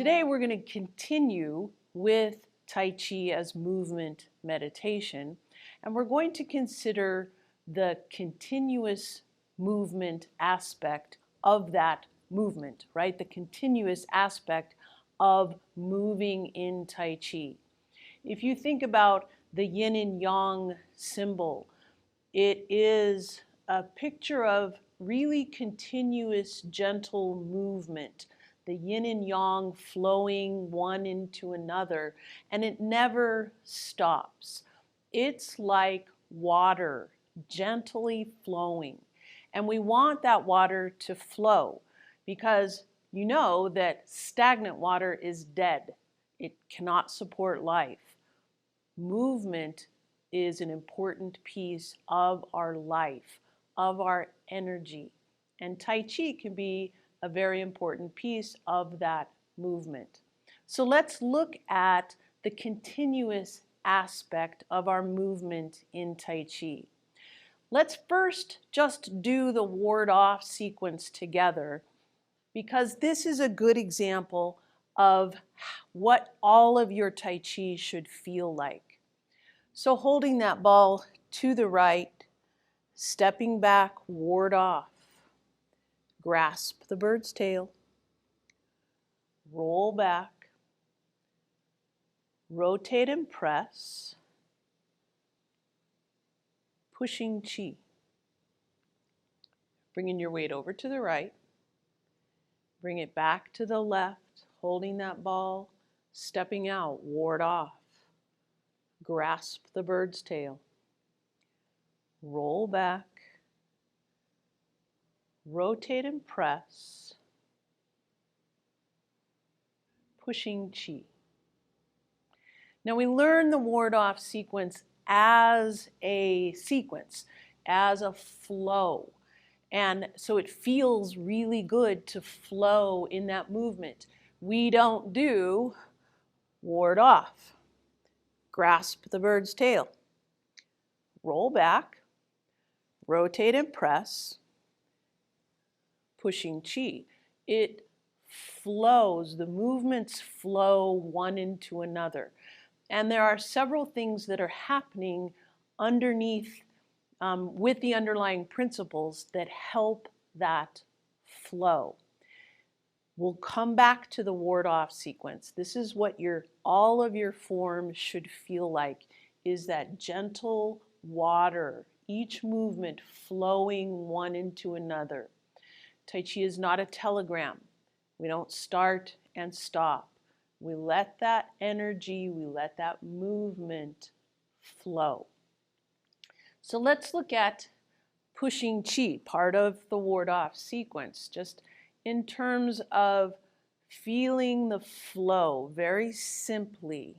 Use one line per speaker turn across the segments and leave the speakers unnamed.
Today we're going to continue with Tai Chi as movement meditation, and we're going to consider the continuous movement aspect of that movement, right? The continuous aspect of moving in Tai Chi. If you think about the yin and yang symbol, it is a picture of really continuous, gentle movement, the yin and yang flowing one into another, and it never stops. It's like water gently flowing, and we want that water to flow because you know that stagnant water is dead. It cannot support life. Movement is an important piece of our life, of our energy. And Tai Chi can be a very important piece of that movement. So let's look at the continuous aspect of our movement in Tai Chi. Let's first just do the ward off sequence together, because this is a good example of what all of your Tai Chi should feel like. So holding that ball to the right, stepping back, ward off. Grasp the bird's tail. Roll back. Rotate and press. Pushing chi. Bringing your weight over to the right. Bring it back to the left, holding that ball, stepping out, ward off. Grasp the bird's tail. Roll back. Rotate and press. Pushing chi. Now we learn the ward-off sequence as a flow. And so it feels really good to flow in that movement. We don't do ward off. Grasp the bird's tail. Roll back. Rotate and press. Pushing chi. It flows. The movements flow one into another. And there are several things that are happening underneath with the underlying principles that help that flow. We'll come back to the ward-off sequence. This is what all of your forms should feel like, is that gentle water, each movement flowing one into another. Tai Chi is not a telegram. We don't start and stop. We let that energy, we let that movement flow. So let's look at pushing chi, part of the ward-off sequence, just in terms of feeling the flow very simply.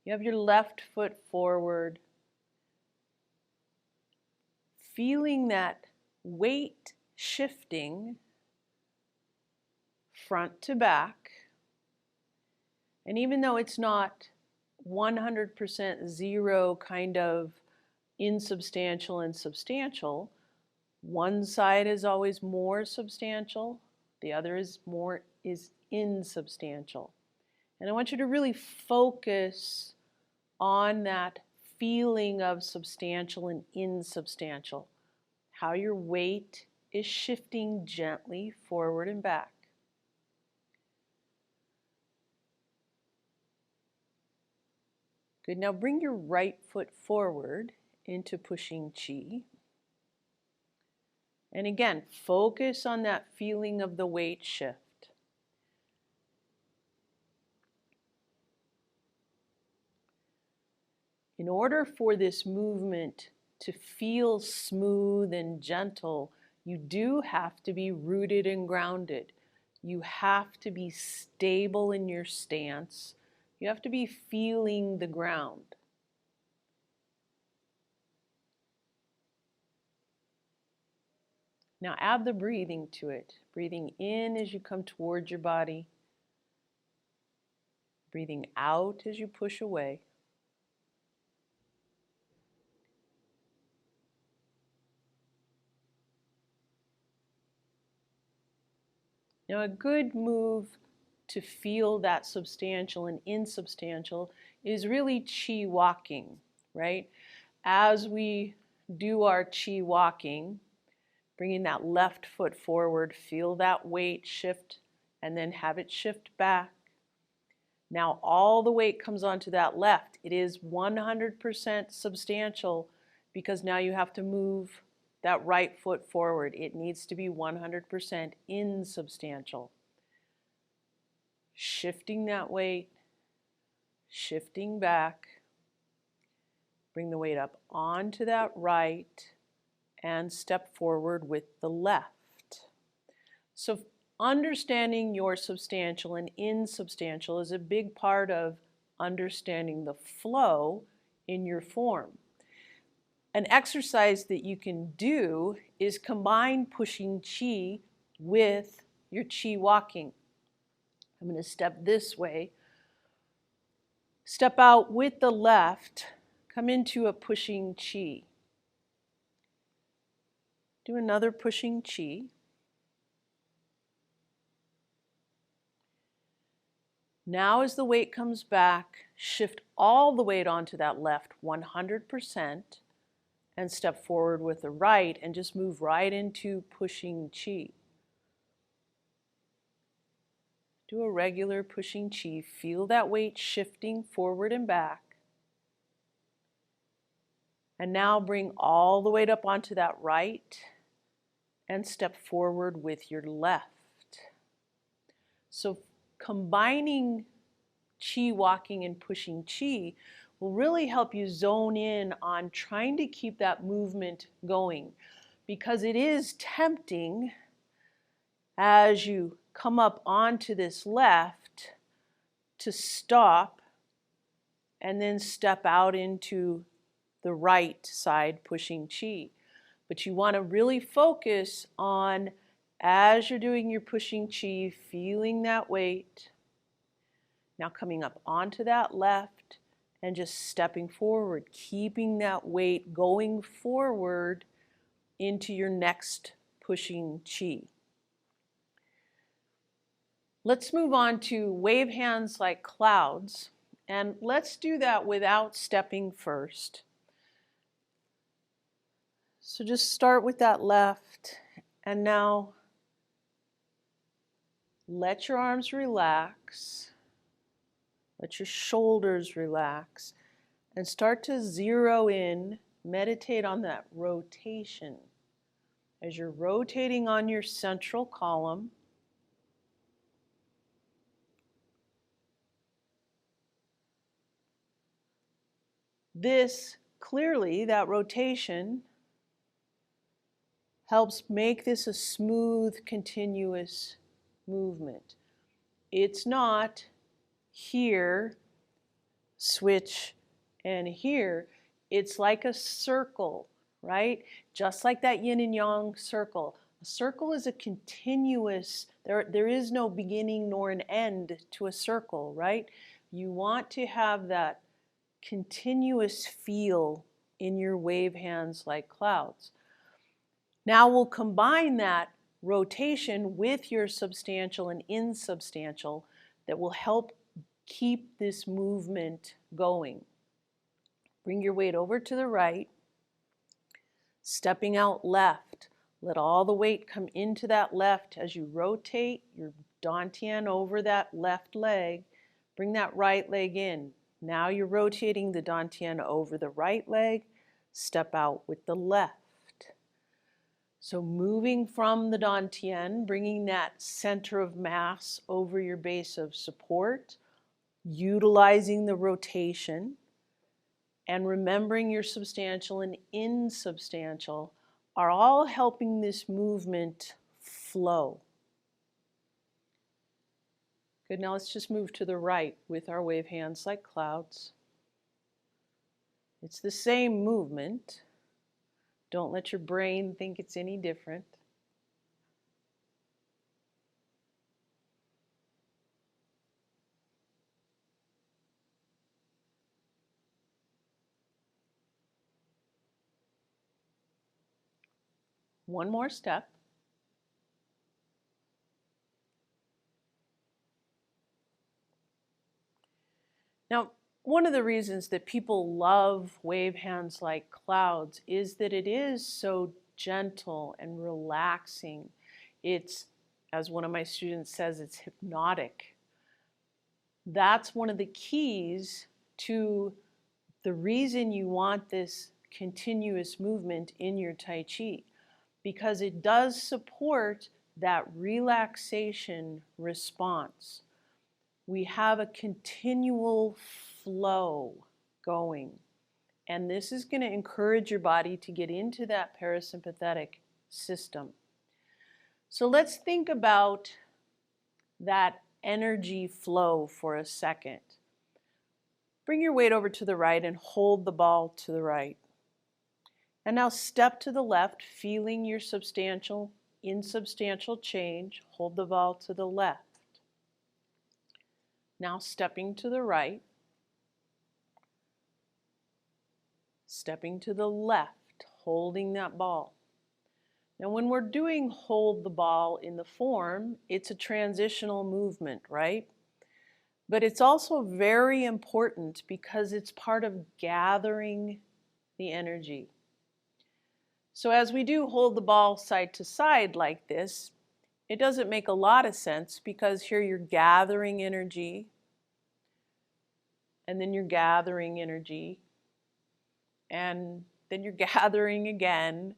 You have your left foot forward, feeling that weight shifting front to back. And even though it's not 100% zero kind of insubstantial and substantial, one side is always more substantial, the other is insubstantial. And I want you to really focus on that feeling of substantial and insubstantial, how your weight is shifting gently forward and back. Good. Now bring your right foot forward into pushing chi. And again, focus on that feeling of the weight shift. In order for this movement to feel smooth and gentle, you do have to be rooted and grounded. You have to be stable in your stance. You have to be feeling the ground. Now add the breathing to it. Breathing in as you come towards your body. Breathing out as you push away. Now a good move to feel that substantial and insubstantial is really chi walking, right? As we do our chi walking, bringing that left foot forward, feel that weight shift and then have it shift back. Now all the weight comes onto that left. It is 100% substantial because now you have to move that right foot forward. It needs to be 100% insubstantial. Shifting that weight, shifting back, bring the weight up onto that right and step forward with the left. So understanding your substantial and insubstantial is a big part of understanding the flow in your form. An exercise that you can do is combine pushing chi with your chi walking. I'm going to step this way. Step out with the left, come into a pushing chi. Do another pushing chi. Now as the weight comes back, shift all the weight onto that left 100% and step forward with the right and just move right into pushing chi. Do a regular pushing chi. Feel that weight shifting forward and back. And now bring all the weight up onto that right and step forward with your left. So combining chi walking and pushing chi will really help you zone in on trying to keep that movement going, because it is tempting as you come up onto this left to stop and then step out into the right side pushing chi. But you want to really focus on, as you're doing your pushing chi, feeling that weight. Now coming up onto that left and just stepping forward, keeping that weight going forward into your next pushing chi. Let's move on to wave hands like clouds, and let's do that without stepping first. So just start with that left, and now let your arms relax, let your shoulders relax, and start to zero in, meditate on that rotation. As you're rotating on your central column, this clearly, that rotation helps make this a smooth, continuous movement. It's not here, switch, and here. It's like a circle, right? Just like that yin and yang circle. A circle is a continuous, there is no beginning nor an end to a circle, right? You want to have that continuous feel in your wave hands like clouds. Now we'll combine that rotation with your substantial and insubstantial that will help keep this movement going. Bring your weight over to the right, stepping out left. Let all the weight come into that left as you rotate your dantian over that left leg. Bring that right leg in. Now you're rotating the dantian over the right leg. Step out with the left. So moving from the dantian, bringing that center of mass over your base of support, utilizing the rotation, and remembering your substantial and insubstantial are all helping this movement flow. Good, now let's just move to the right with our wave hands like clouds. It's the same movement. Don't let your brain think it's any different. One more step. Now, one of the reasons that people love wave hands like clouds is that it is so gentle and relaxing. It's, as one of my students says, it's hypnotic. That's one of the keys to the reason you want this continuous movement in your Tai Chi, because it does support that relaxation response. We have a continual flow going, and this is going to encourage your body to get into that parasympathetic system. So let's think about that energy flow for a second. Bring your weight over to the right and hold the ball to the right. And now step to the left, feeling your substantial, insubstantial change. Hold the ball to the left. Now stepping to the right, stepping to the left, holding that ball. Now when we're doing hold the ball in the form, it's a transitional movement, right? But it's also very important because it's part of gathering the energy. So as we do hold the ball side to side like this, it doesn't make a lot of sense because here you're gathering energy, and then you're gathering energy, and then you're gathering again.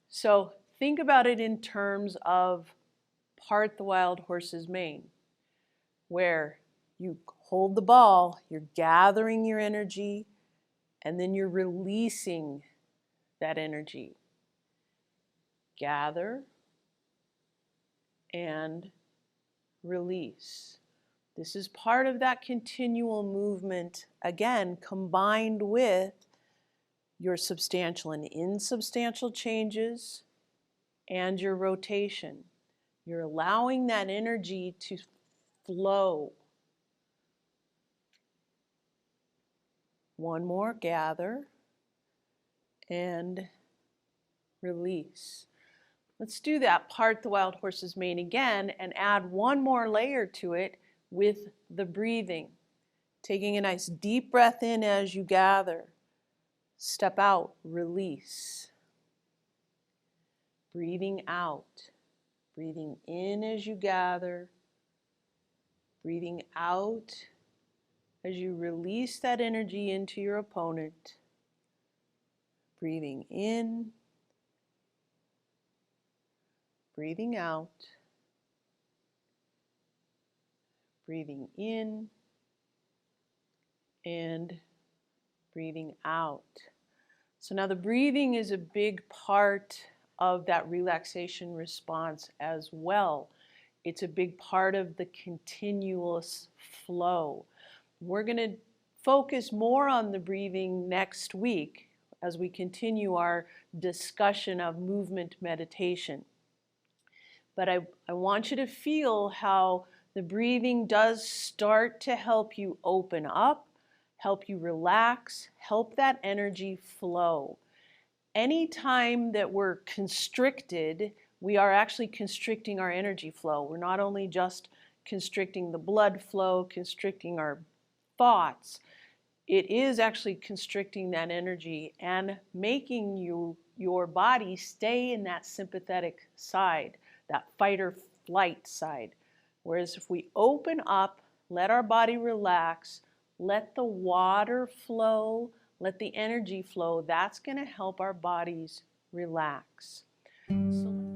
So think about it in terms of part the wild horse's mane, where you hold the ball, you're gathering your energy, and then you're releasing that energy. Gather and release. This is part of that continual movement, again, combined with your substantial and insubstantial changes and your rotation. You're allowing that energy to flow. One more, gather and release. Let's do that part the wild horse's mane again and add one more layer to it with the breathing. Taking a nice deep breath in as you gather. Step out, release. Breathing out. Breathing in as you gather. Breathing out as you release that energy into your opponent. Breathing in. Breathing out. Breathing in and breathing out. So now the breathing is a big part of that relaxation response as well. It's a big part of the continuous flow. We're going to focus more on the breathing next week as we continue our discussion of movement meditation. But I want you to feel how the breathing does start to help you open up, help you relax, help that energy flow. Anytime that we're constricted, we are actually constricting our energy flow. We're not only just constricting the blood flow, constricting our thoughts, it is actually constricting that energy and making your body stay in that sympathetic side, that fight or flight side. Whereas if we open up, let our body relax, let the water flow, let the energy flow, that's going to help our bodies relax. So